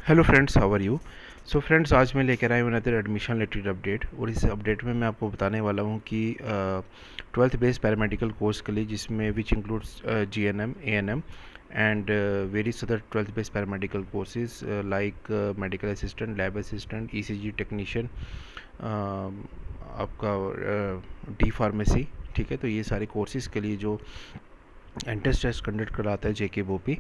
Hello friends, how are you. So friends, आज मैं लेकर आया हूँ अनदर एडमिशन रिलेटेड अपडेट। और इस अपडेट में मैं आपको बताने वाला हूँ कि ट्वेल्थ बेस्ड पैरामेडिकल कोर्स के लिए, जिसमें which includes GNM, ANM and various other twelfth based paramedical courses like medical assistant, lab assistant, ECG technician, आपका डी फार्मेसी। ठीक है, तो ये सारे कोर्सेज़ के लिए जो एंट्रेंस टेस्ट कंडक्ट कराता है JKBOP,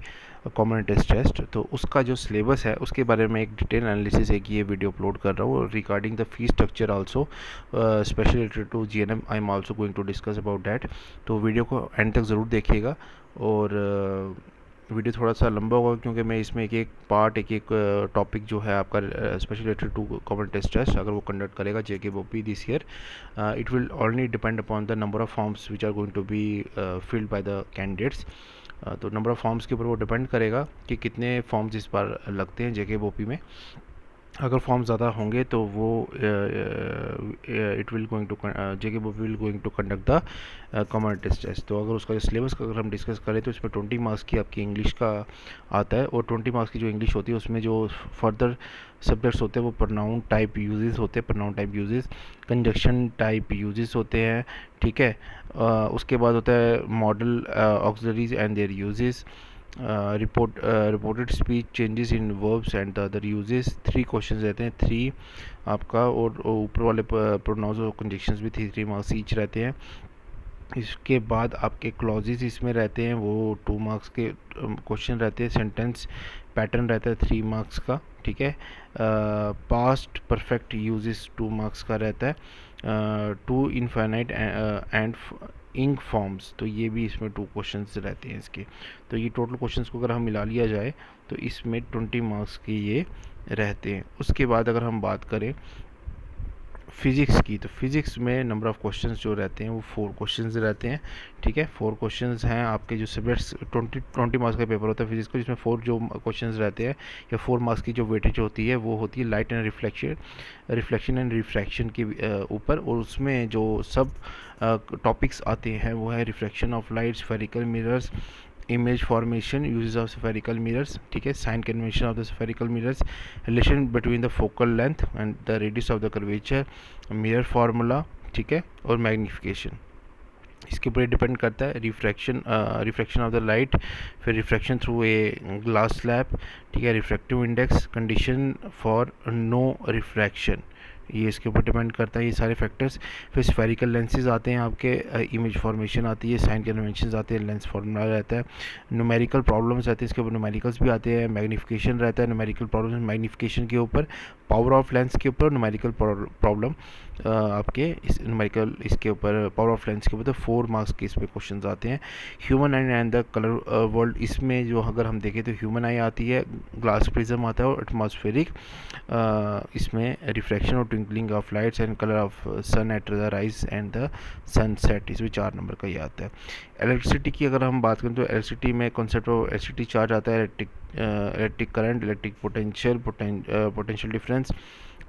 कॉमन एंट्रेंस टेस्ट, तो उसका जो सिलेबस है उसके बारे में एक डिटेल एनालिसिस एक ये वीडियो अपलोड कर रहा हूँ। Regarding the fee structure also specially related to GNM, I am also going to discuss about that. तो वीडियो को एंड तक ज़रूर देखिएगा। और वीडियो थोड़ा सा लंबा होगा क्योंकि मैं इसमें एक एक पार्ट, एक एक टॉपिक जो है आपका specially related to common test अगर वो कंडक्ट करेगा JKBOP this year, it will only depend upon the number of forms which are going to be filled by the candidates। तो नंबर ऑफ़ फॉर्म्स के ऊपर वो डिपेंड करेगा कि कितने फॉर्म्स इस बार लगते हैं JKBOP में। अगर फॉर्म ज़्यादा होंगे तो वो it will going to JKBOP will going to conduct the common test. तो अगर उसका जो सिलेबस का अगर हम डिस्कस करें तो इसमें 20 मार्क्स की आपकी इंग्लिश का आता है। और 20 मार्क्स की जो इंग्लिश होती है उसमें जो फर्दर सब्जेक्ट्स होते हैं वो प्रोनाउन टाइप यूजेस होते हैं, pronoun type uses, conjunction type uses होते हैं। ठीक है, उसके बाद होता है model auxiliaries and there uses, reported speech changes in verbs and the other uses. 3 question रहते हैं, 3 आपका, और ऊपर वाले प्रोनाउंस और कंजक्शंस भी 3 मार्क्स ईच रहते हैं। इसके बाद आपके क्लॉजेस इसमें रहते हैं, वो 2 मार्क्स के क्वेश्चन रहते हैं। सेंटेंस पैटर्न रहता है 3 मार्क्स का। ठीक है, पास्ट परफेक्ट यूजेस 2 मार्क्स का रहता है। To infinite and ink forms, तो ये भी इसमें 2 क्वेश्चंस रहते हैं इसके। तो ये टोटल क्वेश्चंस को अगर हम मिला लिया जाए तो इसमें 20 मार्क्स के ये रहते हैं। उसके बाद अगर हम बात करें फिज़िक्स की, तो फिज़िक्स में नंबर ऑफ़ क्वेश्चंस जो रहते हैं वो 4 क्वेश्चंस रहते हैं। ठीक है, 4 क्वेश्चंस हैं आपके जो सब्जेक्ट्स। 20 मार्क्स का पेपर होता है फिज़िक्स का, जिसमें 4 जो क्वेश्चंस रहते हैं या 4 मार्क्स की जो वेटेज होती है वो होती है light and reflection and refraction के ऊपर। और उसमें जो सब टॉपिक्स आते हैं वो है reflection of light, spherical mirrors, image formation, uses of spherical mirrors। ठीक है, sign convention of the spherical mirrors, relation between the focal length and the radius of the curvature, mirror formula। ठीक है, और magnification इसके ऊपर depend करता है। Refraction of the light, फिर refraction through a glass slab. ठीक है, refractive index, condition for no refraction, ये इसके ऊपर डिपेंड करता है, ये सारे फैक्टर्स। फिर स्फेरिकल लेंसेज आते हैं आपके, इमेज फॉर्मेशन आती है, साइन कन्वेंशन आते हैं, लेंस फॉर्मूला रहता है, न्यूमेरिकल प्रॉब्लम्स रहते हैं, इसके ऊपर न्यूमेरिकल्स भी आते हैं, मैग्निफिकेशन रहता है, न्यूमेरिकल प्रॉब्लम्स मैग्निफिकेशन के ऊपर, पावर ऑफ लेंस के ऊपर न्यूमेरिकल प्रॉब्लम आपके इस न्यूमेरिकल इसके ऊपर, पावर ऑफ लेंस के ऊपर। तो 4 मार्क्स के इसमें क्वेश्चन आते हैं। Human I and the colour world, इसमें जो अगर हम देखें तो ह्यूमन आई आती है, ग्लास प्रिज्म आता है, और एटमॉस्फेरिक इसमें रिफ्रैक्शन और twinkling of lights and colour of sun at the rise and the sunset, इसमें 4 नंबर का ये आता है। इलेक्ट्रिसिटी की अगर हम बात करें तो इलेक्ट्रिसिटी में कॉन्सेप्ट ऑफ इलेक्ट्रिसिटी चार्ज आता है, electric current, electric potential difference,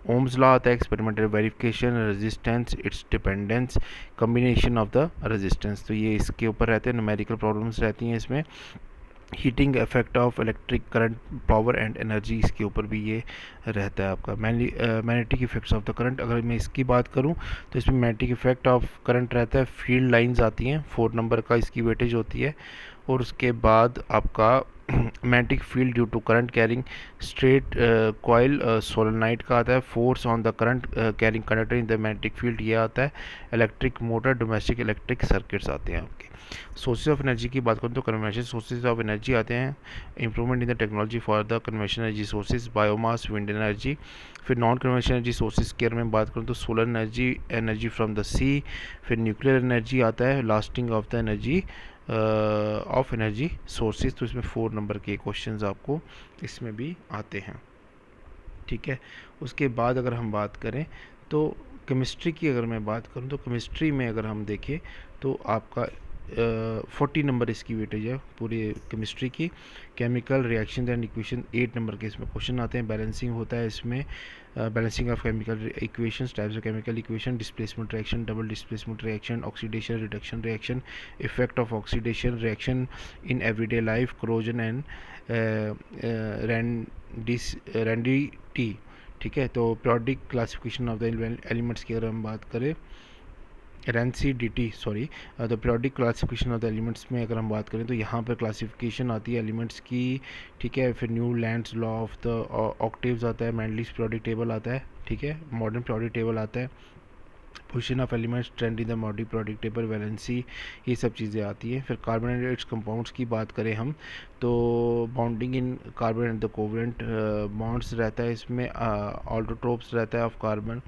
Ohm's law आता है, experimental verification, resistance, it's dependence, combination of the resistance. तो ये इसके ऊपर रहते हैं, न्यूमेरिकल प्रॉब्लम्स रहती हैं इसमें। Heating effect of electric current, power and energy, इसके ऊपर भी ये रहता है आपका। Magnetic effects of the current, अगर मैं इसकी बात करूं तो इसमें मैग्नेटिक इफेक्ट ऑफ करंट रहता है, फील्ड लाइंस आती हैं, 4 नंबर का इसकी वेटेज होती है। और उसके बाद आपका magnetic field due to current carrying straight coil solenoid का आता है, force on the current carrying conductor in the magnetic field ये आता है, electric motor, domestic electric circuits आते हैं आपके। सोर्सेज ऑफ एनर्जी की बात करूँ तो कन्वेंशन सोर्सेज ऑफ एनर्जी आते हैं, improvement in the technology for the convention energy sources, biomass, wind energy. फिर नॉन कन्वेंशन एनर्जी सोर्सेज के में बात करूँ तो solar energy, energy from the sea, फिर न्यूक्लियर एनर्जी आता है, lasting of the energy of energy sources. तो इसमें 4 नंबर के क्वेश्चंस आपको इसमें भी आते हैं। ठीक है, उसके बाद अगर हम बात करें तो केमिस्ट्री की अगर मैं बात करूं तो केमिस्ट्री में अगर हम देखें तो आपका 40 नंबर इसकी वेटेज है पूरी केमिस्ट्री की। Chemical reaction and equation 8 number के इसमें क्वेश्चन आते हैं। बैलेंसिंग होता है इसमें, balancing of chemical equations, types of chemical equation, displacement reaction, double displacement reaction, oxidation reduction reaction, effect of oxidation reaction in everyday life, corrosion and rancidity. ठीक है, तो periodic classification of the elements की अगर हम बात करें, rancidity sorry, the periodic classification of the elements में अगर हम बात करें तो यहाँ पर क्लासिफिकेशन आती है एलिमेंट्स की। ठीक है, फिर Newlands law of the octaves आता है, मेंडलीज पीरियोडिक टेबल आता है। ठीक है, मॉडर्न पीरियोडिक टेबल आता है, position of elements, trend in the modern periodic table, valency, ये सब चीज़ें आती हैं। फिर कार्बन एंड इट्स कंपाउंड्स की बात करें हम तो bonding in carbon and the covalent bonds रहता है इसमें, ऑल्टोट्रोप्स रहता है of carbon,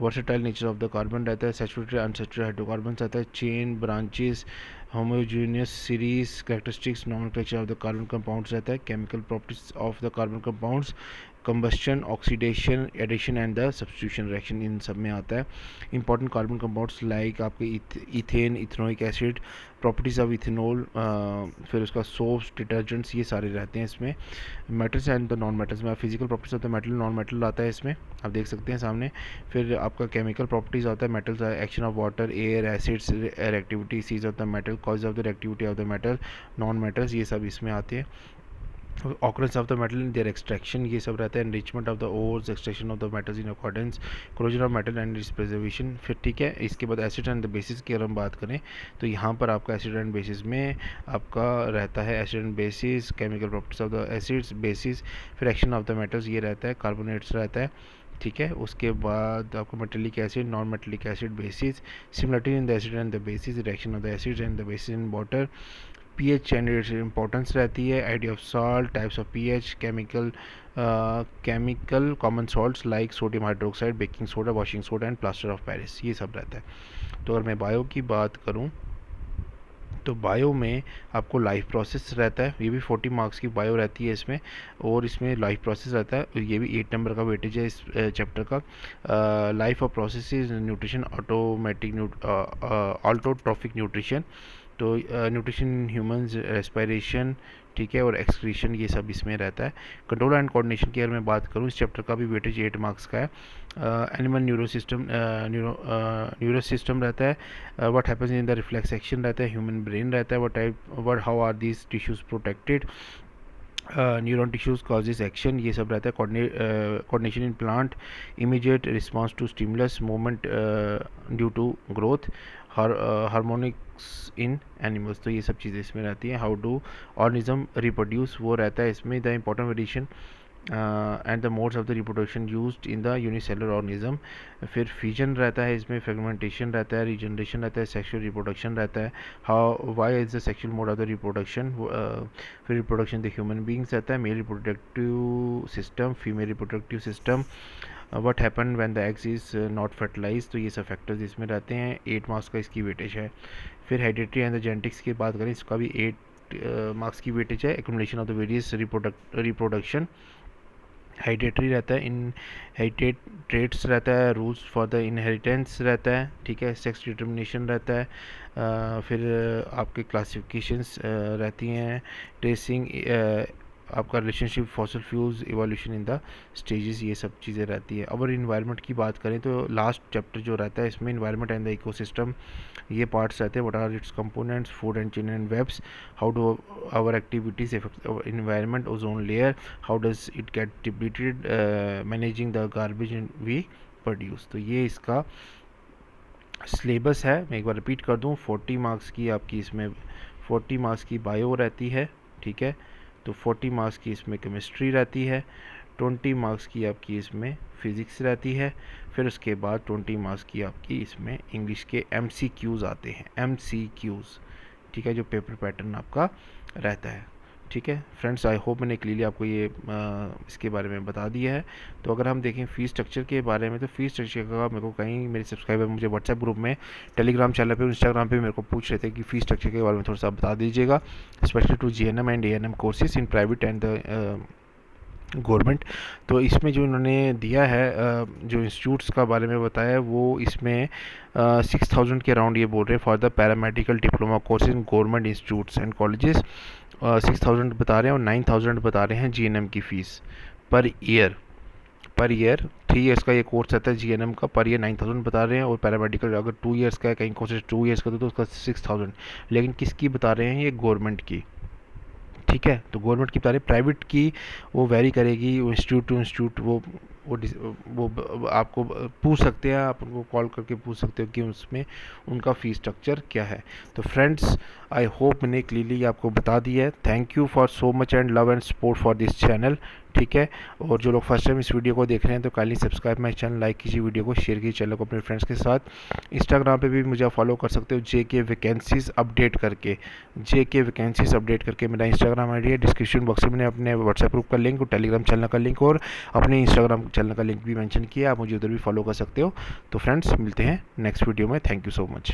versatile nature of the carbon रहता है, सैचुरेटेड अनसैचुरेटेड हाइड्रोकार्बन आता है, chain branches, homogeneous series, characteristics, nomenclature of the carbon compounds रहता है, chemical properties of the carbon compounds, combustion, oxidation, addition and the substitution reaction, इन सब में आता है। इंपॉर्टेंट कार्बन कंपाउंड्स लाइक आपके ethane, ethanoic acid, properties of ethanol, फिर उसका सोप्स, डिटर्जेंट्स, ये सारे रहते हैं इसमें। Metals and the non metals में physical properties of the metal, non metal आता है इसमें, आप देख सकते हैं सामने। फिर आपका केमिकल प्रॉपर्टीज आता है, metals, action of water, air, acids, reactivity, सीज of the metal, cause of the reactivity of the metal, non metals, ये सब इसमें आते हैं। Occurrence of the metal in their extraction, ये सब रहता है। Enrichment of the ores, extraction of the metals in accordance, closure of metal and its preservation. फिर ठीक है, इसके बाद एसिड एंड द बेसिस की अगर हम बात करें तो यहाँ पर आपका एसिड एंड बेसिस में आपका रहता है acid and bases, chemical properties of the acids, basis, फिर एक्शन ऑफ द मेटल्स, ये रहता है, कार्बोनेट्स रहता है। ठीक है, उसके बाद आपको metallic acid, non metallic acid, basis, similarity in the acid and the basis, reaction of the acids and the basis in water, pH and its importance रहती है, idea of salt, types of pH, chemical common salts like sodium hydroxide, baking soda, washing soda and plaster of Paris, ये सब रहता है। तो अगर मैं bio की बात करूं तो बायो में आपको लाइफ प्रोसेस रहता है, ये भी 40 मार्क्स की बायो रहती है इसमें, और इसमें लाइफ प्रोसेस रहता है, ये भी 8 नंबर का वेटेज है इस चैप्टर का। Life of processes, nutrition, autotrophic nutrition, तो न्यूट्रिशन, ह्यूमंस, रेस्पिरेशन, ठीक है, और एक्सक्रीशन, ये सब इसमें रहता है। कंट्रोल एंड कोऑर्डिनेशन की अगर मैं बात करूँ, इस चैप्टर का भी वेटेज 8 मार्क्स का है। एनिमल न्यूरो सिस्टम रहता है, what happens in the reflex action रहता है, ह्यूमन ब्रेन रहता है, what how are these tissues protected, neuron tissues causes action, ये सब रहता है। Coordination in plant, immediate response to stimulus, movement due to growth, harmonics in animals, तो ये सब चीज़ें इसमें रहती हैं। हाउ डू ऑर्गेनिज्म रिप्रोड्यूस, वो रहता है इसमें। The important variation and the modes of the reproduction used in the unicellular organism. फिर फिजन रहता है इसमें, फ्रेगमेंटेशन रहता है, रीजनरेशन रहता है, सेक्सुअल रिप्रोडक्शन रहता है। How why is the sexual mode of the reproduction, फिर रिप्रोडक्शन द ह्यूमन बींग्स रहता है, male reproductive system, female reproductive system, what happen when the eggs is not fertilize, तो ये सब फैक्टर्स इसमें रहते हैं। 8 मार्क्स का इसकी वेटेज है। फिर हेरिडिटी एंड द जेनेटिक्स की बात करें, इसका भी 8 मार्क्स की वेटेज है। Accumulation of the various reproduction, hereditary रहता है, इनहेरिटेड ट्रेट्स रहता है, रूल्स फॉर द इनहेरिटेंस रहता है, ठीक है, सेक्स डिटर्मिनेशन रहता है, फिर आपके क्लासिफिकेशंस रहती हैं, ट्रेसिंग, आपका relationship, fossil fuels, evolution in the stages, ये सब चीज़ें रहती है। अगर इन्वायरमेंट की बात करें तो लास्ट चैप्टर जो रहता है इसमें इन्वायरमेंट एंड द इकोसिस्टम, ये पार्ट्स रहते हैं। What are its components, food and chain and webs, how do our activities affect environment, ozone layer, how does it get depleted, managing the garbage we produce, तो ये इसका syllabus है। मैं एक बार repeat कर दूं, 40 मार्क्स की आपकी इसमें 40 मार्क्स की बायो रहती है, ठीक है, तो 40 मार्क्स की इसमें केमिस्ट्री रहती है, 20 मार्क्स की आपकी इसमें फिज़िक्स रहती है, फिर उसके बाद 20 मार्क्स की आपकी इसमें इंग्लिश के MCQs आते हैं, MCQs, ठीक है, जो पेपर पैटर्न आपका रहता है। ठीक है फ्रेंड्स, आई होप मैंने क्लियरली आपको ये इसके बारे में बता दिया है। तो अगर हम देखें फ़ीस स्ट्रक्चर के बारे में, तो फ़ीस स्ट्रक्चर का मेरे को कहीं मेरे सब्सक्राइबर मुझे व्हाट्सएप ग्रुप में, टेलीग्राम चैनल पे, इंस्टाग्राम पे मेरे को पूछ रहे थे कि फ़ीस स्ट्रक्चर के बारे में थोड़ा सा बता दीजिएगा, specially to GNM and ANM courses in private and government. तो इसमें जो इन्होंने दिया है जो इंस्टीट्यूट्स का बारे में बताया है, वो इसमें 6000 के अराउंड ये बोल रहे हैं for the paramedical diploma course in government institutes and colleges. 6000 बता रहे हैं और 9000 बता रहे हैं जीएनएम की फ़ीस पर ईयर। 3 ईयर्स का ये कोर्स रहता है जीएनएम का, पर ईयर 9000 बता रहे हैं। और पैरामेडिकल अगर 2 ईयर्स का है, कहीं कोर्सेज 2 ईयर्स का तो उसका 6000। लेकिन किसकी बता रहे हैं, ये गवर्नमेंट की। ठीक है, तो गवर्नमेंट की बता रहे, प्राइवेट की वो वेरी करेगी, वो इंस्टीट्यूट टू इंस्टीट्यूट वो आपको पूछ सकते हैं, आप उनको कॉल करके पूछ सकते हो कि उसमें उनका फ़ीस स्ट्रक्चर क्या है। तो फ्रेंड्स, आई होप मैंने क्लियरली आपको बता दिया है। Thank you for so much and love and support for this channel. ठीक है, और जो लोग फर्स्ट टाइम इस वीडियो को देख रहे हैं तो kindly subscribe my channel, like कीजिए वीडियो को, शेयर कीजिए चैनल को अपने फ्रेंड्स के साथ। इंस्टाग्राम पे भी मुझे फॉलो कर सकते हो जेके वैकेंसीज़ अपडेट करके। जेके वैकेंसीज़ अपडेट करके मेरा इंस्टाग्राम आईडी है। डिस्क्रिप्शन बॉक्स में मैंने अपने व्हाट्सएप ग्रुप का लिंक और टेलीग्राम चैनल का लिंक और अपने इंस्टाग्राम चैनल का लिंक भी मेंशन किया, आप मुझे उधर भी फॉलो कर सकते हो। तो फ्रेंड्स, मिलते हैं नेक्स्ट वीडियो में। Thank you so much.